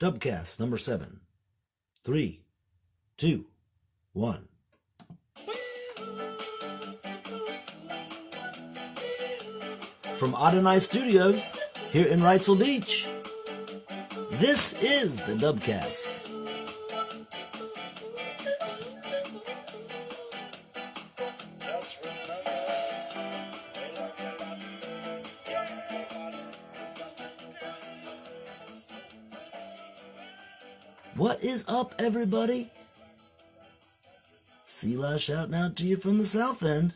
Dubbcast number 7. 3, 2, 1. From Adonai Studios, here in Wrightsville Beach, this is the Dubbcast. What is up, everybody? Selah shouting out to you from the South End.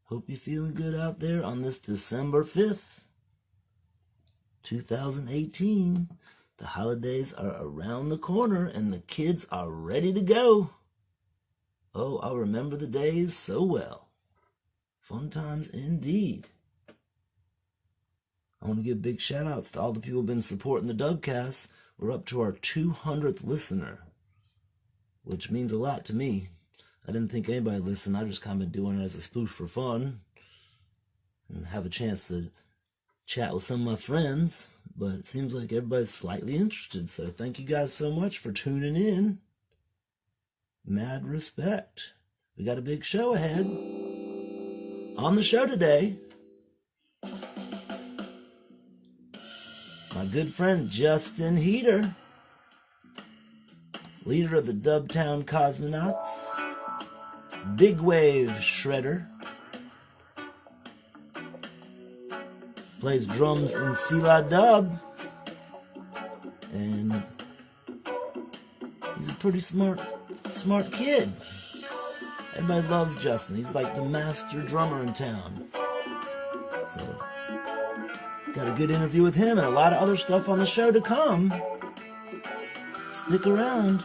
Hope you're feeling good out there on this December 5th, 2018. The holidays are around the corner and the kids are ready to go. Oh, I remember the days so well. Fun times indeed. I want to give big shout outs to all the people who've been supporting the Dubbcast. We're up to our 200th listener, which means a lot to me. I didn't think anybody listened. I just kind of been doing it as a spoof for fun and have a chance to chat with some of my friends. But it seems like everybody's slightly interested. So thank you guys so much for tuning in. Mad respect. We got a big show ahead. On the show today, my good friend Justin Heter, leader of the Dubbtown Cosmonauts, big wave shredder, plays drums in Selah Dubb, and he's a pretty smart kid. Everybody loves Justin. He's like the master drummer in town. So got a good interview with him and a lot of other stuff on the show to come. Stick around.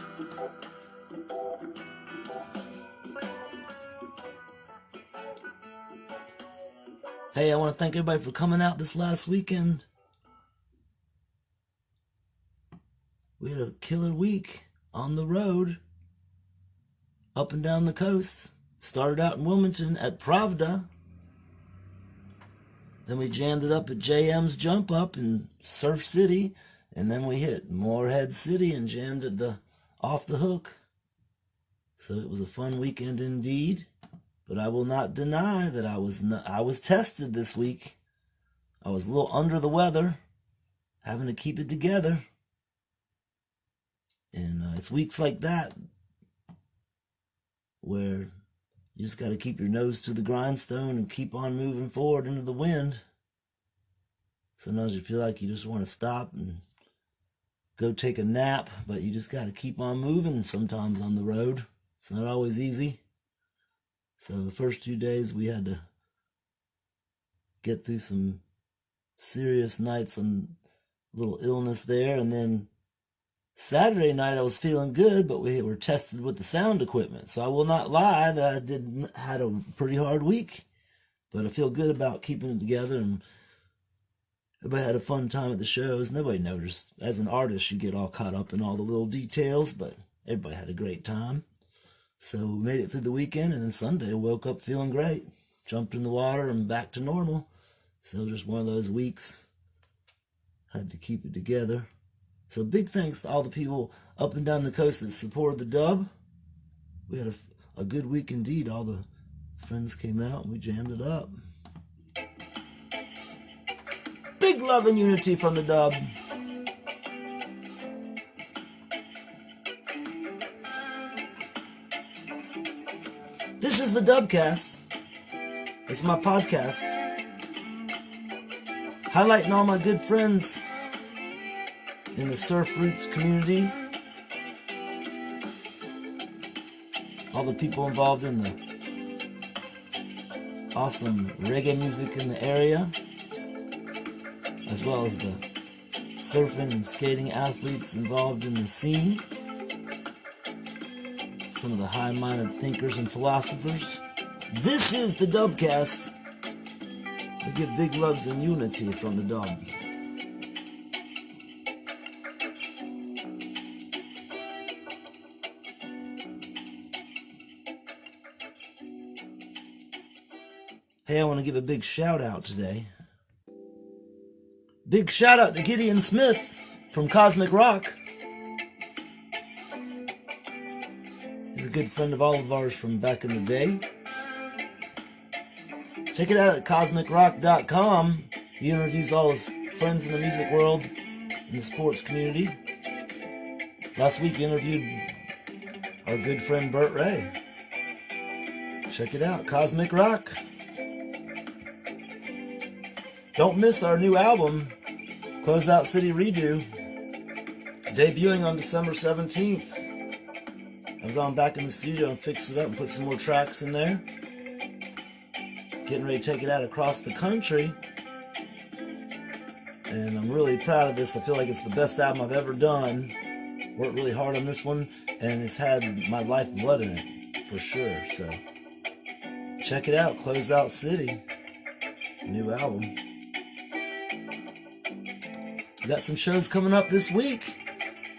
Hey, I want to thank everybody for coming out this last weekend. We had a killer week on the road, up and down the coast. Started out in Wilmington at Pravda. Then we jammed it up at JM's Jump Up in Surf City. And then we hit Morehead City and jammed at the Off the Hook. So it was a fun weekend indeed. But I will not deny that I was tested this week. I was a little under the weather, having to keep it together. And it's weeks like that where you just got to keep your nose to the grindstone and keep on moving forward into the wind. Sometimes you feel like you just want to stop and go take a nap, but you just got to keep on moving sometimes on the road. It's not always easy. So the first 2 days we had to get through some serious nights and a little illness there. And then Saturday night I was feeling good, but we were tested with the sound equipment. So I will not lie that I had a pretty hard week, but I feel good about keeping it together, and everybody had a fun time at the shows. Nobody noticed. As an artist, you get all caught up in all the little details, but everybody had a great time. So we made it through the weekend, and then Sunday I woke up feeling great. Jumped in the water and back to normal. So just one of those weeks. Had to keep it together. So big thanks to all the people up and down the coast that supported the Dubb. We had a good week indeed. All the friends came out and we jammed it up. Big love and unity from the Dubb. This is the Dubbcast. It's my podcast, highlighting all my good friends in the surf roots community, all the people involved in the awesome reggae music in the area, as well as the surfing and skating athletes involved in the scene, some of the high-minded thinkers and philosophers. This is the Dubbcast. We give big loves and unity from the Dubb. Hey, I want to give a big shout out today. Big shout out to Gideon Smith from Cosmic Rock. He's a good friend of all of ours from back in the day. Check it out at cosmicrock.com. He interviews all his friends in the music world and the sports community. Last week he interviewed our good friend Burt Ray. Check it out, Cosmic Rock. Don't miss our new album, Closeout City Redo, debuting on December 17th. I've gone back in the studio and fixed it up and put some more tracks in there. Getting ready to take it out across the country. And I'm really proud of this. I feel like it's the best album I've ever done. Worked really hard on this one, and it's had my lifeblood in it, for sure. So, check it out, Closeout City, new album. We got some shows coming up this week.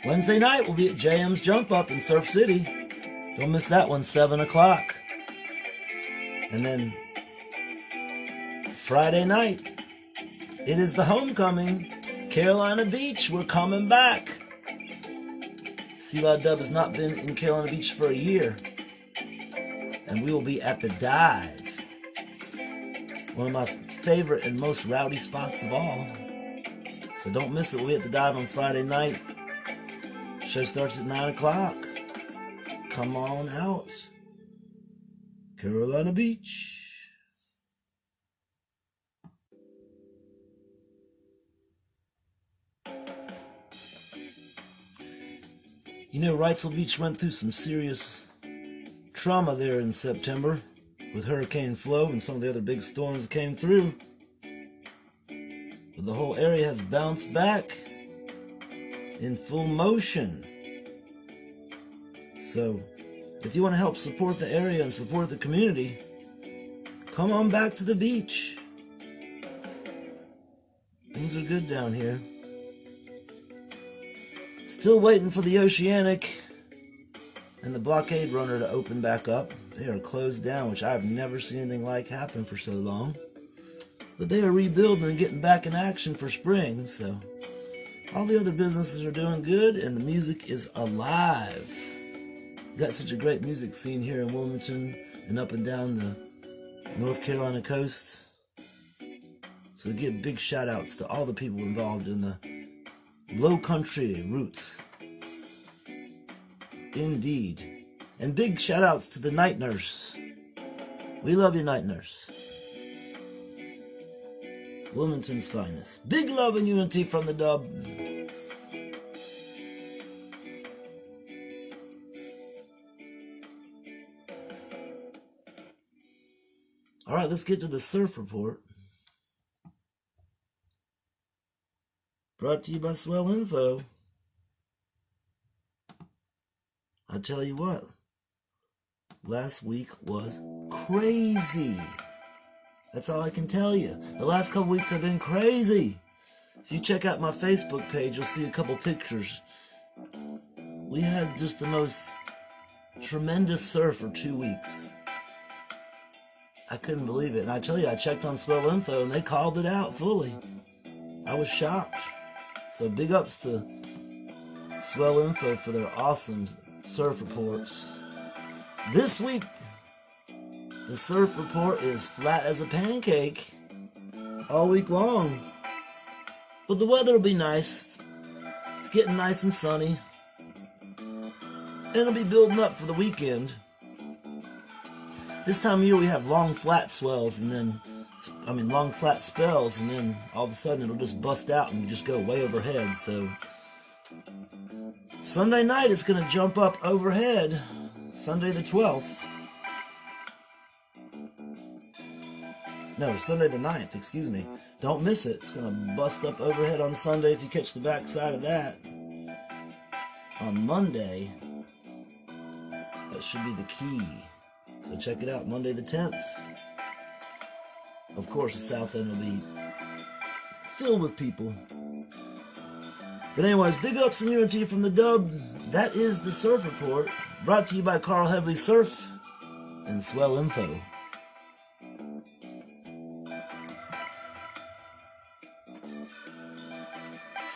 Wednesday night we'll be at JM's Jump Up in Surf City. Don't miss that one, 7 o'clock. And then Friday night, it is the homecoming. Carolina Beach, we're coming back. Selah Dubb has not been in Carolina Beach for a year. And we will be at the Dive. One of my favorite and most rowdy spots of all. So don't miss it. We'll be at the Dive on Friday night. Show starts at 9 o'clock. Come on out. Carolina Beach. You know, Wrightsville Beach went through some serious trauma there in September with Hurricane Flo and some of the other big storms that came through. But the whole area has bounced back in full motion. So, if you want to help support the area and support the community, come on back to the beach. Things are good down here. Still waiting for the Oceanic and the Blockade Runner to open back up. They are closed down, which I've never seen anything like happen for so long. But they are rebuilding and getting back in action for spring, so all the other businesses are doing good and the music is alive. Got such a great music scene here in Wilmington and up and down the North Carolina coast. So give big shout outs to all the people involved in the Low Country roots. Indeed. And big shout outs to the night nurse. We love you, night nurse. Wilmington's finest. Big love and unity from the Dubb. Alright, let's get to the surf report. Brought to you by Swell Info. I tell you what, last week was crazy. That's all I can tell you. The last couple weeks have been crazy. If you check out my Facebook page, you'll see a couple pictures. We had just the most tremendous surf for 2 weeks. I couldn't believe it. And I tell you, I checked on Swell Info and they called it out fully. I was shocked. So big ups to Swell Info for their awesome surf reports. This week, the surf report is flat as a pancake all week long. But the weather will be nice. It's getting nice and sunny. And it'll be building up for the weekend. This time of year we have long flat swells and then long flat spells, and then all of a sudden it'll just bust out and just go way overhead. So Sunday night it's going to jump up overhead, Sunday the 12th. No, Sunday the 9th, excuse me. Don't miss it. It's going to bust up overhead on Sunday if you catch the backside of that. On Monday, that should be the key. So check it out, Monday the 10th. Of course, the south end will be filled with people. But anyways, big ups and unity from the Dubb. That is the Surf Report, brought to you by Carl Heavley Surf and Swell Info.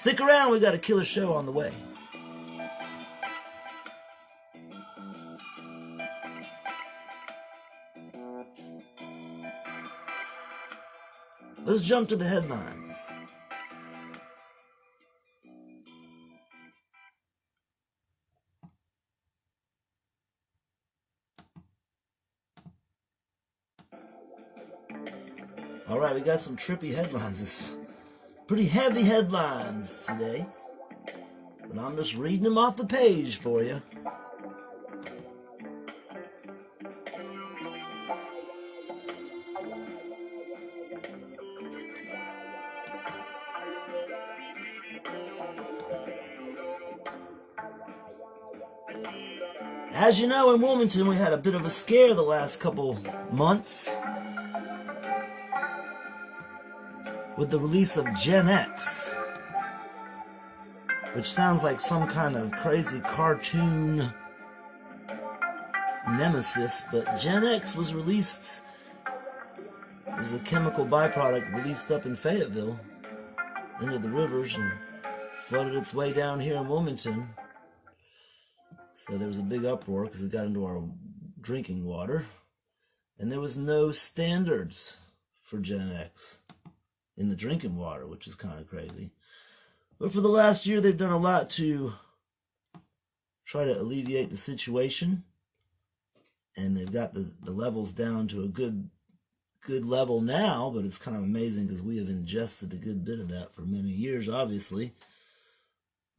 Stick around, we got a killer show on the way. Let's jump to the headlines. All right, we got some trippy headlines. It's pretty heavy headlines today, but I'm just reading them off the page for you. As you know, in Wilmington, we had a bit of a scare the last couple months with the release of Gen X, which sounds like some kind of crazy cartoon nemesis, but Gen X was released. It was a chemical byproduct released up in Fayetteville into the rivers and flooded its way down here in Wilmington. So there was a big uproar because it got into our drinking water, and there was no standards for Gen X in the drinking water, which is kind of crazy. But for the last year, they've done a lot to try to alleviate the situation, and they've got the levels down to a good level now. But it's kind of amazing because we have ingested a good bit of that for many years, obviously.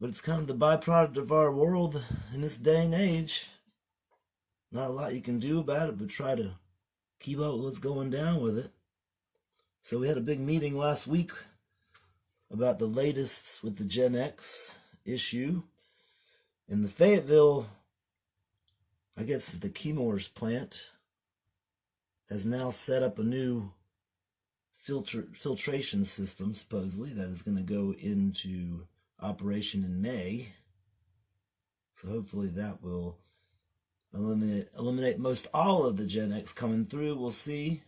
But it's kind of the byproduct of our world in this day and age. Not a lot you can do about it, but try to keep up with what's going down with it. So we had a big meeting last week about the latest with the Gen X issue. In the Fayetteville, I guess the Chemours plant has now set up a new filtration system, supposedly, that is going to go into operation in May. So hopefully that will eliminate most all of the Gen X coming through. We'll see.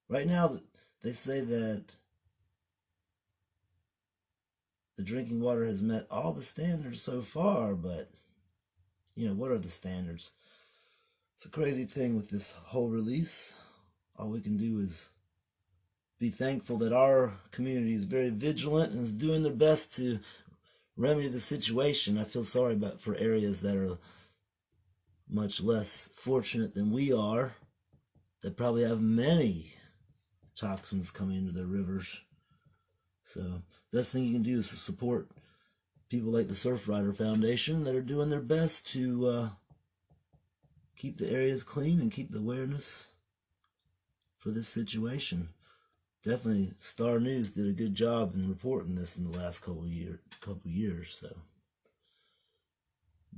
Right now, they say that the drinking water has met all the standards so far, but, you know, what are the standards? It's a crazy thing with this whole release. All we can do is be thankful that our community is very vigilant and is doing their best to remedy the situation. I feel sorry for areas that are much less fortunate than we are, that probably have many toxins coming into their rivers. So best thing you can do is to support people like the Surfrider Foundation that are doing their best to keep the areas clean and keep the awareness for this situation. Definitely Star News did a good job in reporting this in the last couple years. So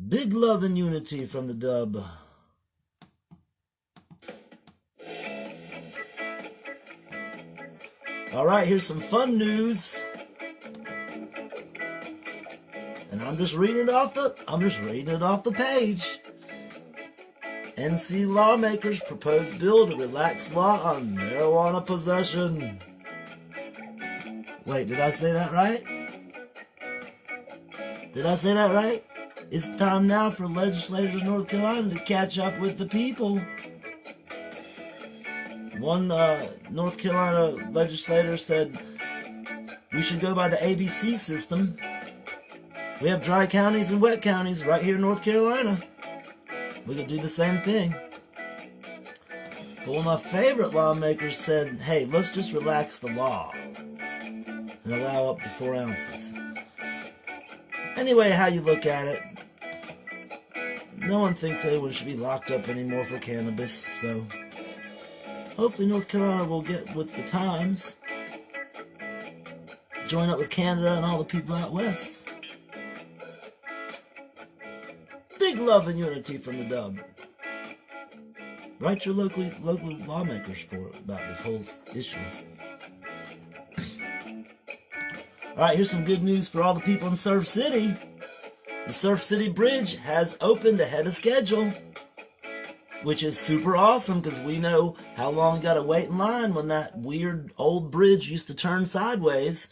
big love and unity from the Dubb. All right, here's some fun news, and I'm just reading it off the page. NC lawmakers propose bill to relax law on marijuana possession. Wait, did I say that right? It's time now for legislators in North Carolina to catch up with the people. One North Carolina legislator said we should go by the ABC system. We have dry counties and wet counties right here in North Carolina. We could do the same thing. But one of my favorite lawmakers said, hey, let's just relax the law and allow up to 4 ounces. Anyway, how you look at it, no one thinks anyone should be locked up anymore for cannabis, so hopefully North Carolina will get with the times, join up with Canada and all the people out west. Big love and unity from the Dubb. Write your local lawmakers about this whole issue. All right, here's some good news for all the people in Surf City. The Surf City Bridge has opened ahead of schedule, which is super awesome because we know how long you got to wait in line when that weird old bridge used to turn sideways.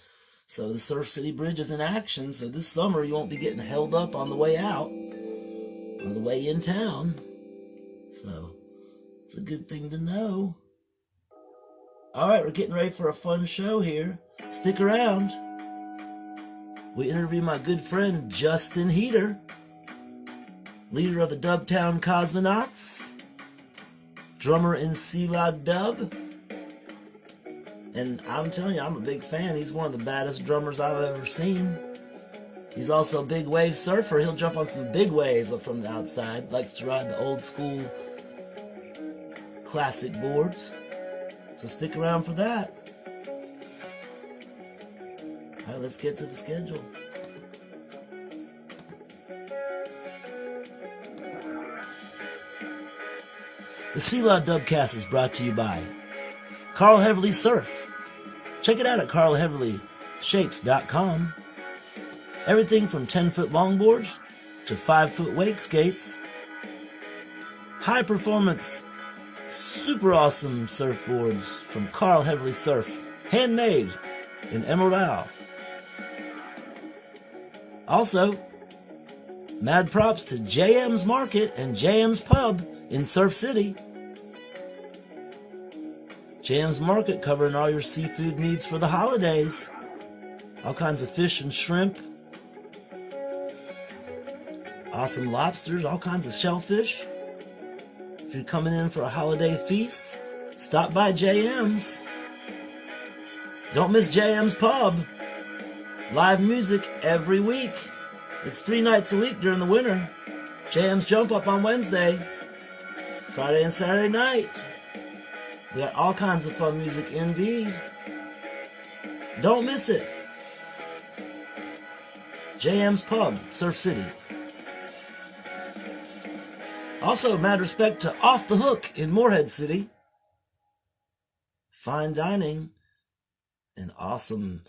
So the Surf City Bridge is in action. So this summer you won't be getting held up on the way out or the way in town. So it's a good thing to know. All right, we're getting ready for a fun show here. Stick around. We interview my good friend Justin Heter, leader of the Dubbtown Cosmonauts, drummer in Selah Dubb. And I'm telling you, I'm a big fan. He's one of the baddest drummers I've ever seen. He's also a big wave surfer. He'll jump on some big waves up from the outside. Likes to ride the old school classic boards. So stick around for that. All right, let's get to the schedule. The Selah Dubbcast is brought to you by Carl Heverly Surf. Check it out at carlheverlyshapes.com. Everything from 10-foot longboards to 5-foot wake skates. High performance, super awesome surfboards from Carl Heverly Surf. Handmade in Emerald Isle. Also, mad props to JM's Market and JM's Pub in Surf City. JM's Market covering all your seafood needs for the holidays. All kinds of fish and shrimp. Awesome lobsters, all kinds of shellfish. If you're coming in for a holiday feast, stop by JM's. Don't miss JM's Pub. Live music every week. It's 3 nights a week during the winter. JM's Jump Up on Wednesday. Friday and Saturday night. We got all kinds of fun music indeed. Don't miss it. JM's Pub, Surf City. Also, mad respect to Off the Hook in Morehead City. Fine dining and awesome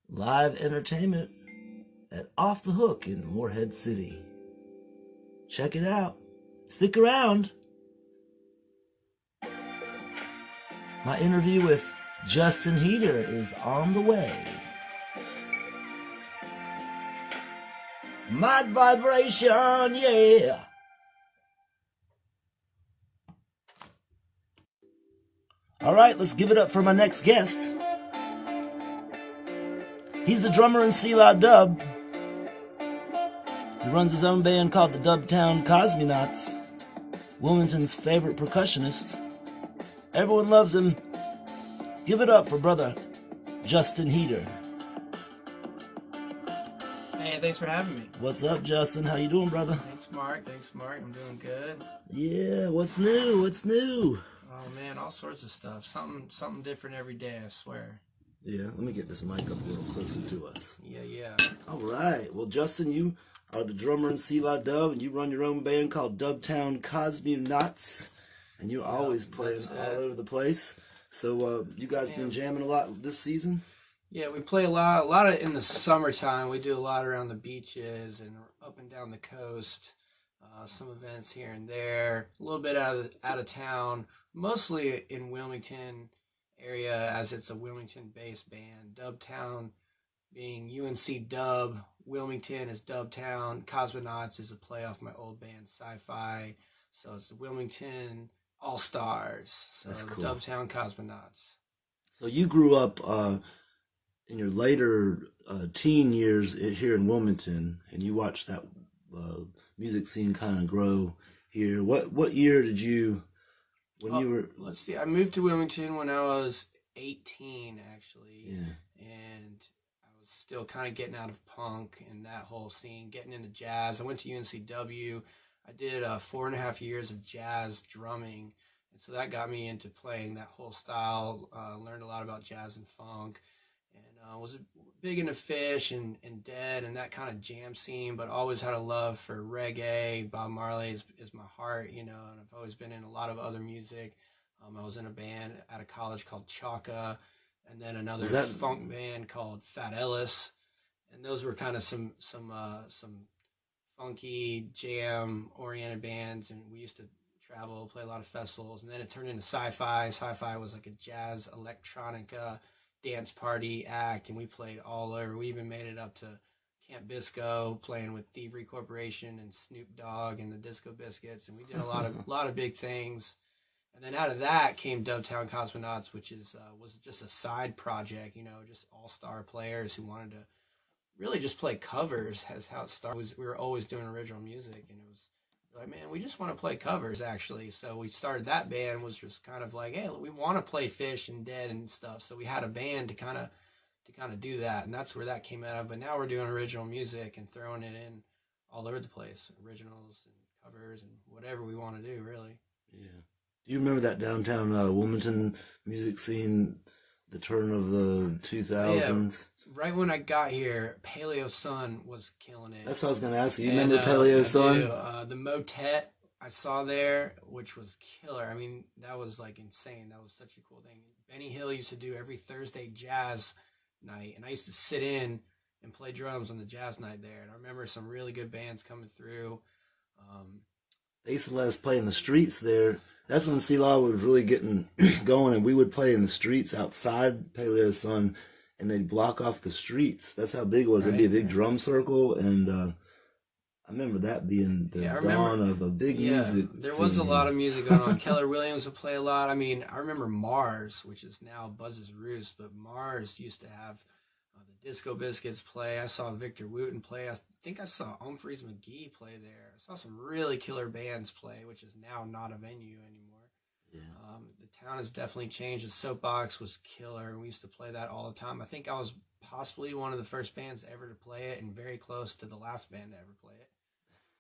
live entertainment at Off the Hook in Morehead City. Check it out. Stick around. My interview with Justin Heter is on the way. Mad vibration, yeah. All right, let's give it up for my next guest. He's the drummer in Selah Dubb. He runs his own band called the Dubbtown Cosmonauts, Wilmington's favorite percussionist. Everyone loves him. Give it up for brother Justin Heter. Hey, thanks for having me. What's up, Justin? How you doing, brother? Thanks, Mark. I'm doing good. Yeah, what's new? What's new? Oh man, all sorts of stuff. Something different every day, I swear. Yeah, let me get this mic up a little closer to us. Yeah. All right. Well, Justin, you are the drummer in Selah Dubb, and you run your own band called Dubbtown Cosmonauts, and you're always playing all over the place. So you guys been jamming a lot this season? Yeah, we play a lot of in the summertime. We do a lot around the beaches and up and down the coast. Some events here and there. A little bit out of town. Mostly in Wilmington area, as it's a Wilmington-based band. Dubbtown being UNC Dubb. Wilmington is Dubbtown. Cosmonauts is a play off my old band, Sci-Fi. So it's the Wilmington All-Stars. So That's cool. Dubbtown Cosmonauts. So you grew up in your later teen years here in Wilmington, and you watched that music scene kind of grow here. What year did you, you were... Let's see. I moved to Wilmington when I was 18, actually. Yeah. And I was still kind of getting out of punk and that whole scene, getting into jazz. I went to UNCW. I did 4.5 years of jazz drumming. And so that got me into playing that whole style. Learned a lot about jazz and funk. And was big into Fish and Dead and that kind of jam scene, but always had a love for reggae. Bob Marley is my heart, and I've always been in a lot of other music. I was in a band out of college called Chaka, and then another funk band called Fat Ellis, and those were kind of some funky jam oriented bands, and we used to travel, play a lot of festivals, and then it turned into Sci-Fi. Sci-Fi was like a jazz electronica dance party act, and we played all over. We even made it up to Camp Bisco, playing with Thievery Corporation and Snoop Dogg and the Disco Biscuits, and we did a lot of big things. And then out of that came Dubbtown Cosmonauts, which was just a side project, just all-star players who wanted to really just play covers. As how it started. We were always doing original music, and it was like, man, we just want to play covers, actually. So we started that band, was just kind of like, hey, we want to play Fish and Dead and stuff. So we had a band to kind of do that, and that's where that came out of. But now we're doing original music and throwing it in all over the place, originals and covers and whatever we want to do, really. Yeah. Do you remember that downtown Wilmington music scene, the turn of the 2000s? Yeah, right when I got here, Paleo Sun was killing it. That's what I was going to ask you. You remember Paleo Sun? The Motet I saw there, which was killer. I mean, that was like insane. That was such a cool thing. Benny Hill used to do every Thursday jazz night, and I used to sit in and play drums on the jazz night there. And I remember some really good bands coming through. They used to let us play in the streets there. That's when Selah was really getting going, and we would play in the streets outside Paleo Sun, and they'd block off the streets. That's how big it was. There'd be a big drum circle, and I remember that being the dawn of a big music There scene. was a lot of music going on. Keller Williams would play a lot. I mean, I remember Mars, which is now Buzz's Roost, but Mars used to have the Disco Biscuits play. I saw Victor Wooten play. I think I saw Humphreys McGee play there. I saw some really killer bands play, which is now not a venue anymore. Yeah. The town has definitely changed. The Soapbox was killer. We used to play that all the time. I think I was possibly one of the first bands ever to play it, and very close to the last band to ever play it.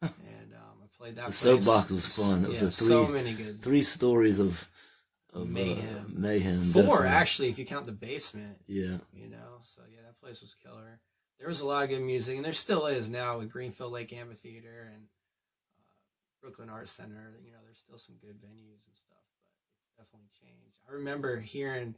And I played that. The Soapbox was fun. It was so many good 3 stories of mayhem. 4 definitely. actually, if you count the basement. Yeah. So yeah, that place was killer. There was a lot of good music, and there still is now with Greenfield Lake Amphitheater and Brooklyn Arts Center. There's still some good venues and stuff, but it's definitely changed. I remember hearing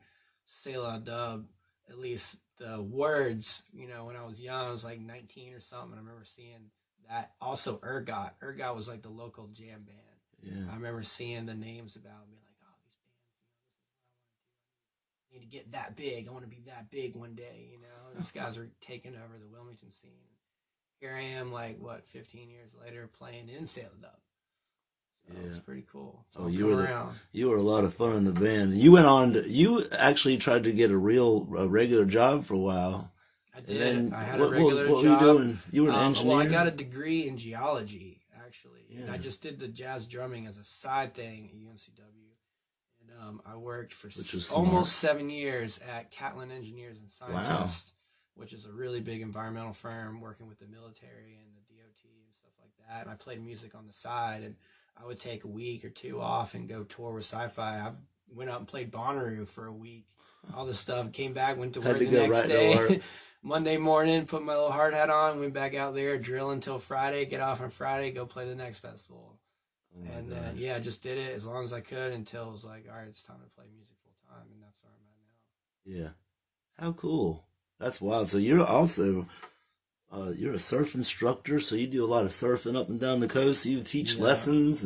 Selah Dubb, at least the words, when I was young. I was like 19 or something. I remember seeing that. Also, Ergot. Ergot was like the local jam band. Yeah. I remember seeing the names about and being like, oh, these bands, this is what I want to do. I need to get that big. I want to be that big one day, These guys are taking over the Wilmington scene. Here I am, 15 years later, playing in Selah Dubb. So it's pretty cool. You were a lot of fun in the band. You actually tried to get a regular job for a while. I did. I had a regular job. What were you doing? You were an engineer? Well, I got a degree in geology, actually. Yeah. And I just did the jazz drumming as a side thing at UNCW. And I worked for almost 7 years at Catlin Engineers and Scientists, which is a really big environmental firm working with the military and the DOT and stuff like that. And I played music on the side, and I would take a week or 2 off and go tour with Sci-Fi. I went out and played Bonnaroo for a week. All this stuff. Came back, went to work the next day. Monday morning, put my little hard hat on, went back out there, drill until Friday, get off on Friday, go play the next festival. And then, I just did it as long as I could until it was like, all right, it's time to play music full time. And that's where I'm at now. Yeah. How cool. That's wild. So you're also, you're a surf instructor, so you do a lot of surfing up and down the coast. You teach lessons.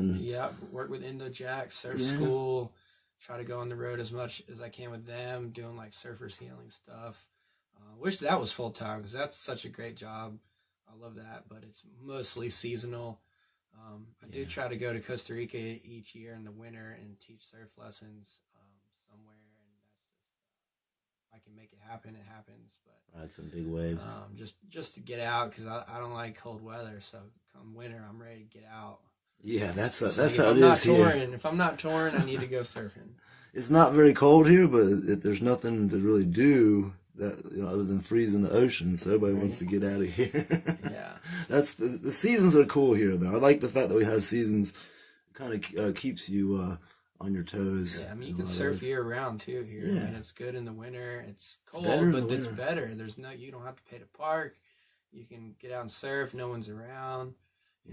Work with Indo-Jack, surf school, try to go on the road as much as I can with them, doing like surfers healing stuff. Wish that was full time because that's such a great job. I love that, but it's mostly seasonal. I do try to go to Costa Rica each year in the winter and teach surf lessons somewhere, and that's just if I can make it happen, it happens. But ride some big waves. Just to get out because I don't like cold weather. So come winter, I'm ready to get out. Yeah, that's how it is here. If I'm not touring, I need to go surfing. It's not very cold here, but there's nothing to really do other than freeze in the ocean, so everybody wants to get out of here. Yeah, that's the seasons are cool here, though. I like the fact that we have seasons. It kind of keeps you on your toes. Yeah, I mean you can surf year round too here. Yeah. I mean it's good in the winter. It's cold, but it's better. You don't have to pay to park. You can get out and surf. No one's around.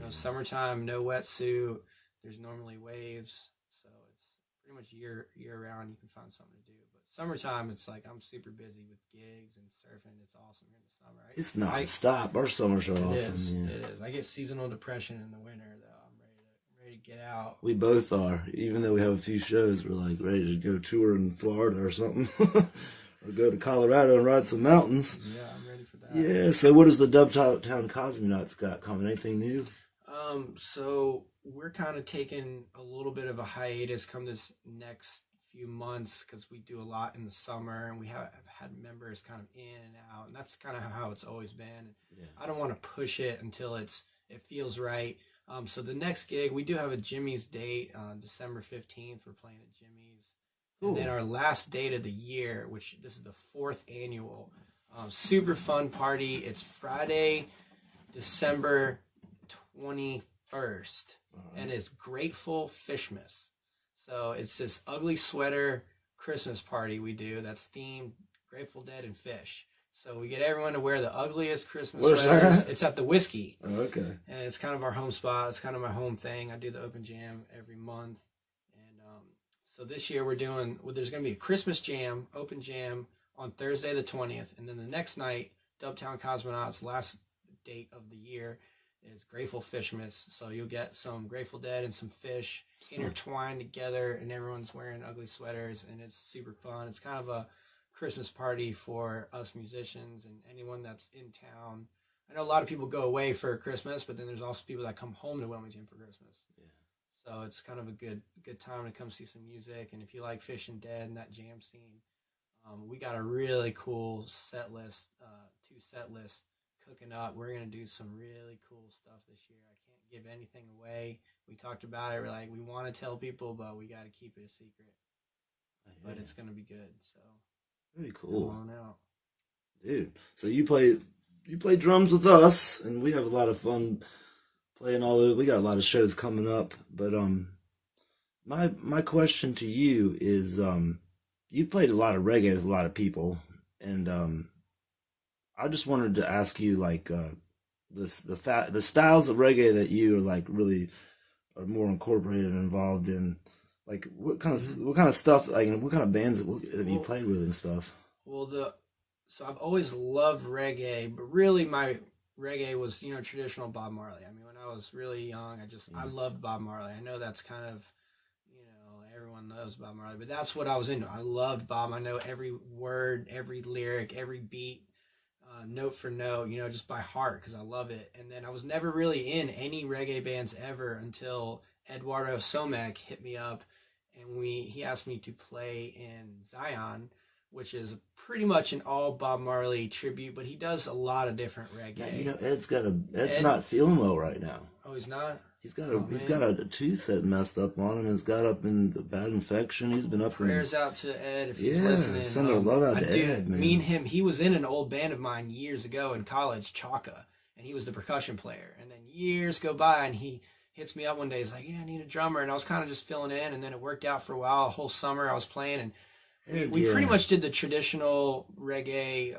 Summertime, no wetsuit. There's normally waves, so it's pretty much year round. You can find something to do. But summertime, it's like I'm super busy with gigs and surfing. It's awesome in the summer. It's non-stop. Our summers are awesome. It is. I get seasonal depression in the winter, though. I'm ready to get out. We both are. Even though we have a few shows, we're like ready to go tour in Florida or something. Or go to Colorado and ride some mountains. Yeah, I'm ready for that. Yeah, so what does the Dubbtown Cosmonauts got coming? Anything new? So we're kind of taking a little bit of a hiatus come this next few months because we do a lot in the summer and we have had members kind of in and out, and that's kind of how it's always been. Yeah. I don't want to push it until it feels right. So the next gig, we do have a Jimmy's date on December 15th. We're playing at Jimmy's. Cool. And then our last date of the year, which this is the 4th annual, super fun party. It's Friday, December 21st, and it's Grateful Fishmas. So it's this ugly sweater Christmas party we do that's themed Grateful Dead and fish. So we get everyone to wear the ugliest Christmas sweaters. It's at the Whiskey. Oh, okay. And it's kind of our home spot. It's kind of my home thing. I do the open jam every month. And so this year there's going to be a Christmas jam, open jam on Thursday the 20th. And then the next night, Dubbtown Cosmonauts, last date of the year, is Grateful Fishmas. So you'll get some Grateful Dead and some fish intertwined together, and everyone's wearing ugly sweaters, and it's super fun. It's kind of a Christmas party for us musicians and anyone that's in town. I know a lot of people go away for Christmas, but then there's also people that come home to Wilmington for Christmas. Yeah. So it's kind of a good time to come see some music. And if you like Fish and Dead and that jam scene, we got a really cool set list, 2 set lists cooking up. We're going to do some really cool stuff this year. I can't give anything away. We talked about it. We're like, we want to tell people, but we got to keep it a secret. But it's going to be good. So very cool. Come on out. Dude, so you play drums with us, and we have a lot of fun playing we got a lot of shows coming up. But my question to you is, you played a lot of reggae with a lot of people, and I just wanted to ask you, like, the styles of reggae that you are like really are more incorporated and involved in. Like, what kind of stuff, like, what kind of bands have you played with and stuff? Well, so I've always loved reggae, but really my reggae was, traditional Bob Marley. I mean, when I was really young, I loved Bob Marley. I know that's kind of, everyone knows Bob Marley, but that's what I was into. I loved Bob. I know every word, every lyric, every beat, note for note, just by heart, because I love it. And then I was never really in any reggae bands ever until Eduardo Somek hit me up, and he asked me to play in Zion, which is pretty much an all Bob Marley tribute, but he does a lot of different reggae. Yeah, Ed's not feeling well right now. Oh, he's not? He's got a tooth that messed up on him. He's got up in the bad infection. He's been up. Prayers out to Ed if he's listening. Send our love out to Ed, man. Me and him, he was in an old band of mine years ago in college, Chaka, and he was the percussion player. And then years go by, and he hits me up one day. He's like, "Yeah, I need a drummer," and I was kind of just filling in. And then it worked out for a while. A whole summer I was playing, and we pretty much did the traditional reggae,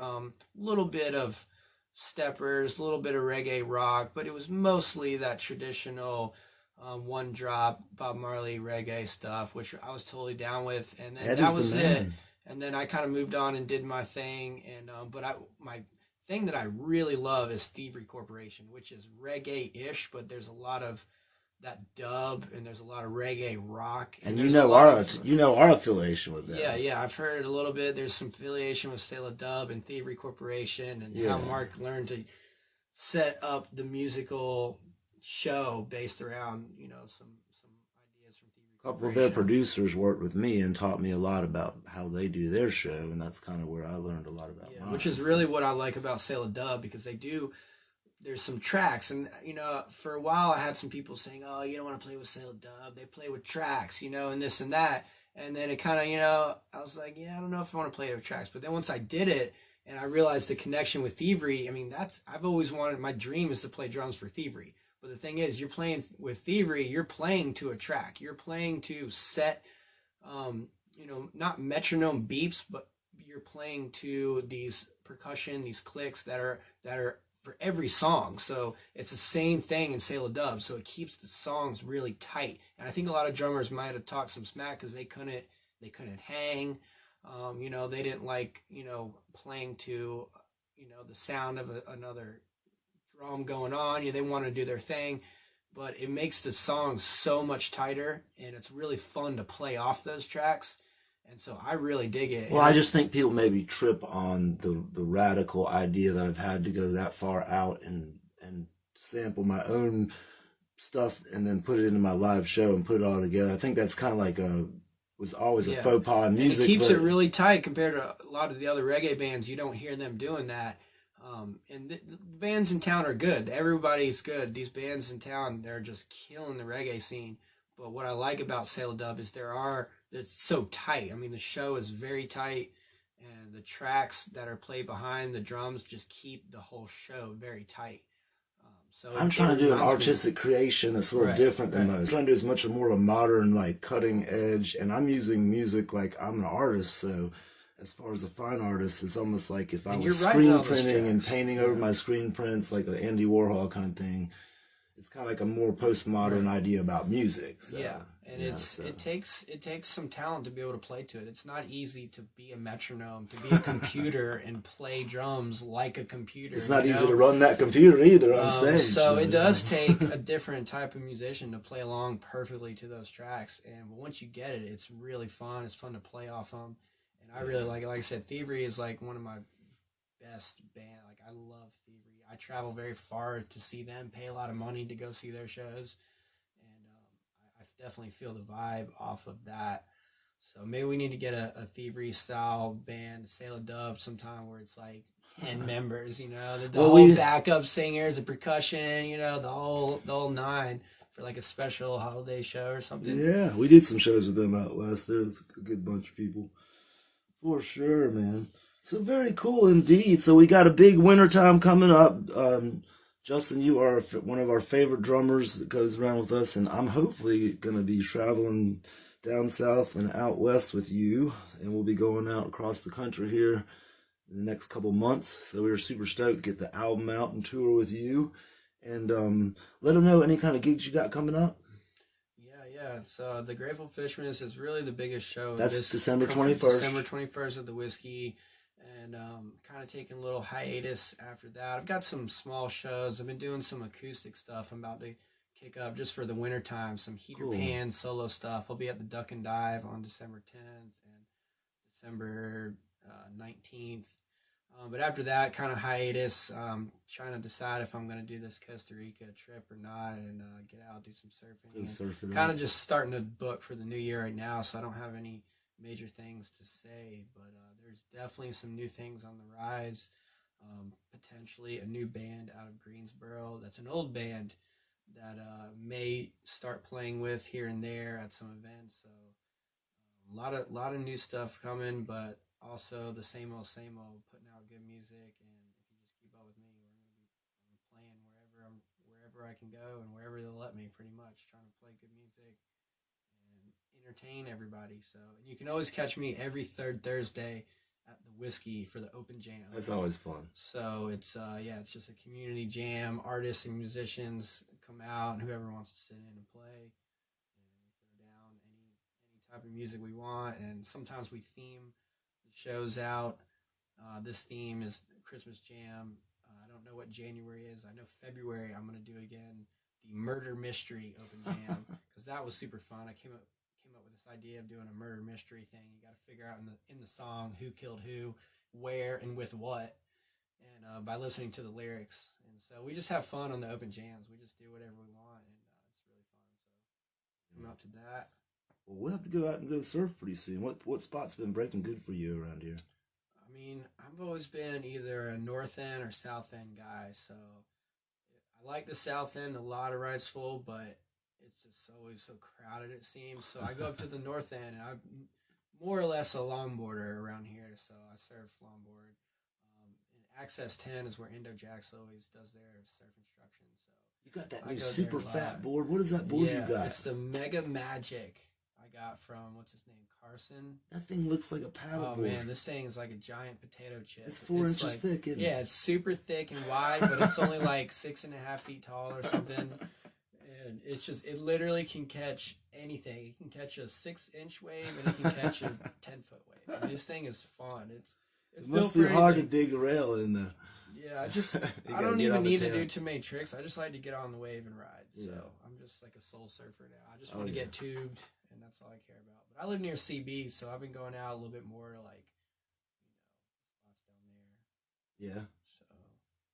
little bit of steppers, a little bit of reggae rock, but it was mostly that traditional one drop Bob Marley reggae stuff, which I was totally down with. And then that was it. And then I kind of moved on and did my thing. And my thing that I really love is Thievery Corporation, which is reggae-ish, but there's a lot of that dub and there's a lot of reggae rock. And you know our affiliation with that. Yeah, I've heard a little bit. There's some affiliation with Selah Dubb and Thievery Corporation, and how Mark learned to set up the musical show based around, some ideas from Thievery Corporation. A couple of their producers worked with me and taught me a lot about how they do their show, and that's kind of where I learned a lot about mine. Which is really what I like about Selah Dubb, because there's some tracks, and for a while I had some people saying, "Oh, you don't want to play with Selah Dubb, they play with tracks, and this and that." And then it kind of, I was like, yeah, I don't know if I want to play with tracks. But then once I did it and I realized the connection with Thievery, I mean, I've always wanted, my dream is to play drums for Thievery. But the thing is, you're playing with Thievery, you're playing to a track. You're playing to set, not metronome beeps, but you're playing to these percussion, these clicks that are for every song. So it's the same thing in Selah Dubb. So it keeps the songs really tight. And I think a lot of drummers might have talked some smack because they couldn't hang. They didn't like, playing to, the sound of another drum going on. They want to do their thing. But it makes the song so much tighter, and it's really fun to play off those tracks. And so I really dig it. Well, I just think people maybe trip on the radical idea that I've had to go that far out and sample my own stuff and then put it into my live show and put it all together. I think that's kind of like was always a faux pas in music. And it keeps it really tight compared to a lot of the other reggae bands. You don't hear them doing that. And the bands in town are good. Everybody's good. These bands in town, they're just killing the reggae scene. But what I like about Selah Dubb is it's so tight. I mean, the show is very tight, and the tracks that are played behind the drums just keep the whole show very tight. So I'm trying to do an artistic creation that's a little different than most. I'm trying to do as much more of a modern, like cutting edge, and I'm using music like I'm an artist, so as far as a fine artist, it's almost like if I was screen printing and painting over my screen prints, like an Andy Warhol kind of thing. It's kind of like a more postmodern idea about music. So, and it takes some talent to be able to play to it. It's not easy to be a metronome, to be a computer and play drums like a computer. It's not easy to run that computer either on stage. So it does take a different type of musician to play along perfectly to those tracks. And once you get it, it's really fun. It's fun to play off them. And I really like it. Like I said, Thievery is like one of my best bands. Like I love Thievery. I travel very far to see them, pay a lot of money to go see their shows. And I definitely feel the vibe off of that. So maybe we need to get a Thievery style band, Selah Dubb, sometime where it's like 10 members, the whole backup singers, the percussion, the whole nine for like a special holiday show or something. Yeah, we did some shows with them out west. There's a good bunch of people. For sure, man. So very cool indeed. So we got a big wintertime coming up. Justin, you are one of our favorite drummers that goes around with us, and I'm hopefully going to be traveling down south and out west with you, and we'll be going out across the country here in the next couple months. So we're super stoked to get the album out and tour with you, and let them know any kind of gigs you got coming up. Yeah. So the Grateful Fisherman is really the biggest show. That's December 21st. December 21st at the Whiskey. And kind of taking a little hiatus after that. I've got some small shows. I've been doing some acoustic stuff. I'm about to kick up just for the winter time. Some Heter Pan solo stuff. I'll be at the Duck and Dive on December 10th and December 19th. But after that, kind of hiatus. Trying to decide if I'm going to do this Costa Rica trip or not, and get out, do some surfing. Kind of just starting to book for the new year right now, so I don't have any major things to say, but there's definitely some new things on the rise. Potentially a new band out of Greensboro. That's an old band that may start playing with here and there at some events. So a lot of new stuff coming, but also the same old, putting out good music. And if you just keep up with me, we're going to be playing wherever I can go and wherever they'll let me, pretty much, trying to play good music and entertain everybody. So you can always catch me every third Thursday at the Whiskey for the open jam. That's always fun. So it's it's just a community jam. Artists and musicians come out, and whoever wants to sit in and play, and we throw down any type of music we want. And sometimes we theme the shows out. This theme is Christmas Jam. I don't know what January is. I know February I'm going to do again the Murder Mystery Open Jam, because that was super fun. I came up with this idea of doing a murder mystery thing. You got to figure out in the song who killed who, where, and with what, and by listening to the lyrics. And so we just have fun on the open jams. We just do whatever we want, and it's really fun. So I'm out to that. Well, we'll have to go out and go surf pretty soon. What spot's been breaking good for you around here? I mean, I've always been either a north end or south end guy. So I like the south end. A lot of rides full, but it's just always so crowded, it seems. So I go up to the north end, and I'm more or less a longboarder around here. So I surf longboard. And Access 10 is where Indo Jax always does their surf instruction. So you got that new super fat board. What is that board you got? It's the Mega Magic I got from, what's his name, Carson. That thing looks like a paddle board. Oh man, this thing is like a giant potato chip. It's 4 inches thick, isn't it? Yeah, it's super thick and wide, but it's only like 6.5 feet tall or something. And it's just, it literally can catch anything. It can catch a 6-inch wave, and it can catch a 10-foot wave. And this thing is fun. It must be hard to dig a rail in the. Yeah, I don't even need to do too many tricks. I just like to get on the wave and ride. So I'm just like a soul surfer now. I just want to get tubed and that's all I care about. But I live near CB, so I've been going out a little bit more to like, spots down there. Yeah. So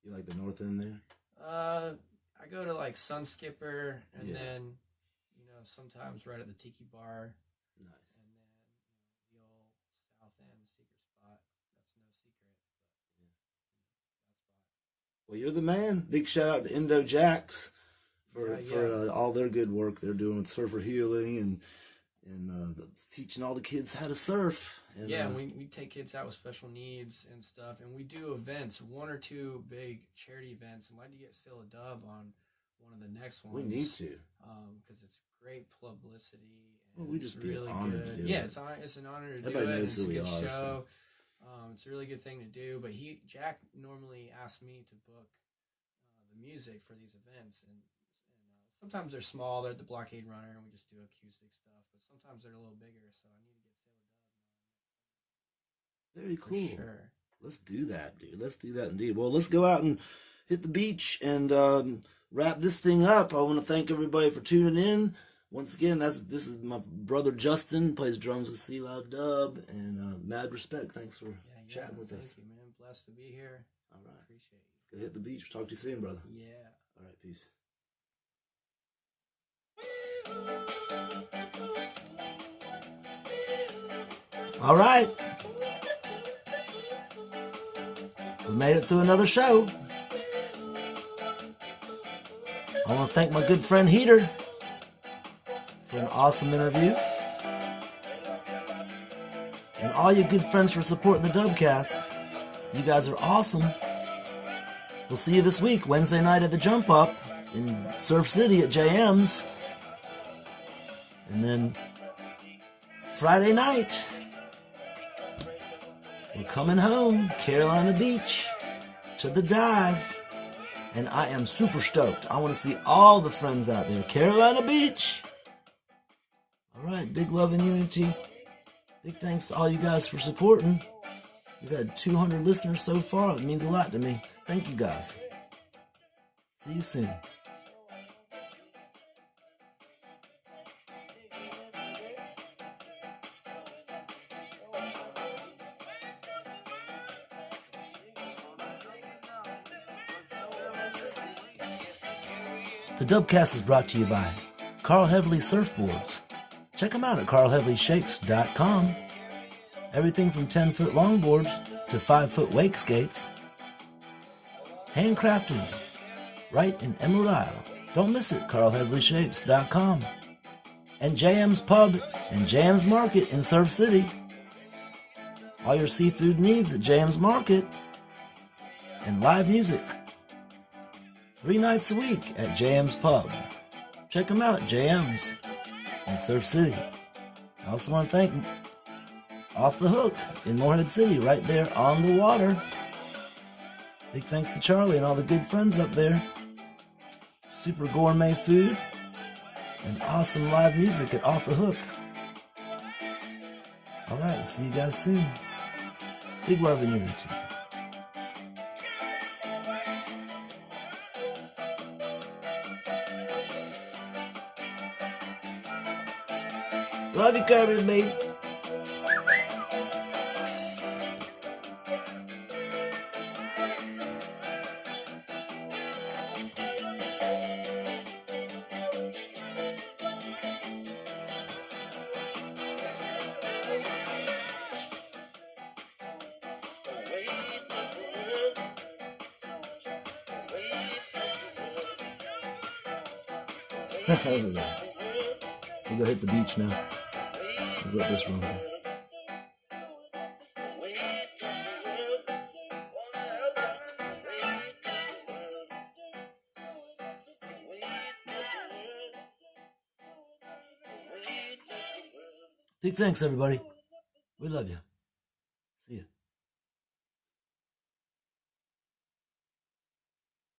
You like the north end there? I go to like Sun Skipper, and Yeah. then sometimes right at the Tiki Bar. Nice. And then the old South End secret spot. That's no secret, but that spot. Well, you're the man. Big shout out to Indo Jacks for Yeah. all their good work they're doing with surfer healing and teaching all the kids how to surf. And, yeah, we take kids out with special needs and stuff, and we do events, 1 or 2 big charity events. I'd like to get Selah Dubb on one of the next ones. We need to, because it's great publicity. And well, we just be really honored good. to do yeah, it. It's an honor to Everybody do it. knows It's a who we good are, show. so. It's a really good thing to do. But Jack normally asks me to book the music for these events, and sometimes they're small. They're at the Blockade Runner, and we just do acoustic stuff. But sometimes they're a little bigger, so I need to get Selah Dubb. Very cool. For sure. Let's do that, dude. Let's do that indeed. Well, let's go out and hit the beach and wrap this thing up. I want to thank everybody for tuning in. Once again, this is my brother Justin, plays drums with Selah Dubb, and mad respect. Thanks for chatting with us. Thank you, man. Blessed to be here. All right. Appreciate you. Let's go hit the beach. Talk to you soon, brother. Yeah. All right, peace. All right. We made it through another show. I want to thank my good friend Heter for an awesome interview. And all you good friends for supporting the Dubbcast. You guys are awesome. We'll see you this week, Wednesday night at the Jump Up in Surf City at JM's. And then Friday night, we're coming home, Carolina Beach, to the dive. And I am super stoked. I want to see all the friends out there. Carolina Beach. All right, big love and unity. Big thanks to all you guys for supporting. We've had 200 listeners so far. It means a lot to me. Thank you guys. See you soon. The Dubbcast is brought to you by Carl Heavley Surfboards. Check them out at carlheavleyshakes.com. Everything from 10-foot longboards to 5-foot wake skates. Handcrafted right in Emerald Isle. Don't miss it, carlheavleyshakes.com. And JM's Pub and JM's Market in Surf City. All your seafood needs at JM's Market. And live music 3 nights a week at JM's Pub. Check them out, JM's in Surf City. I also want to thank Off the Hook in Morehead City, right there on the water. Big thanks to Charlie and all the good friends up there. Super gourmet food and awesome live music at Off the Hook. All right, we'll see you guys soon. Big love and unity. Love you, Kirby, babe. We'll go hit the beach now. Let's let this run there. Big thanks, everybody. We love you.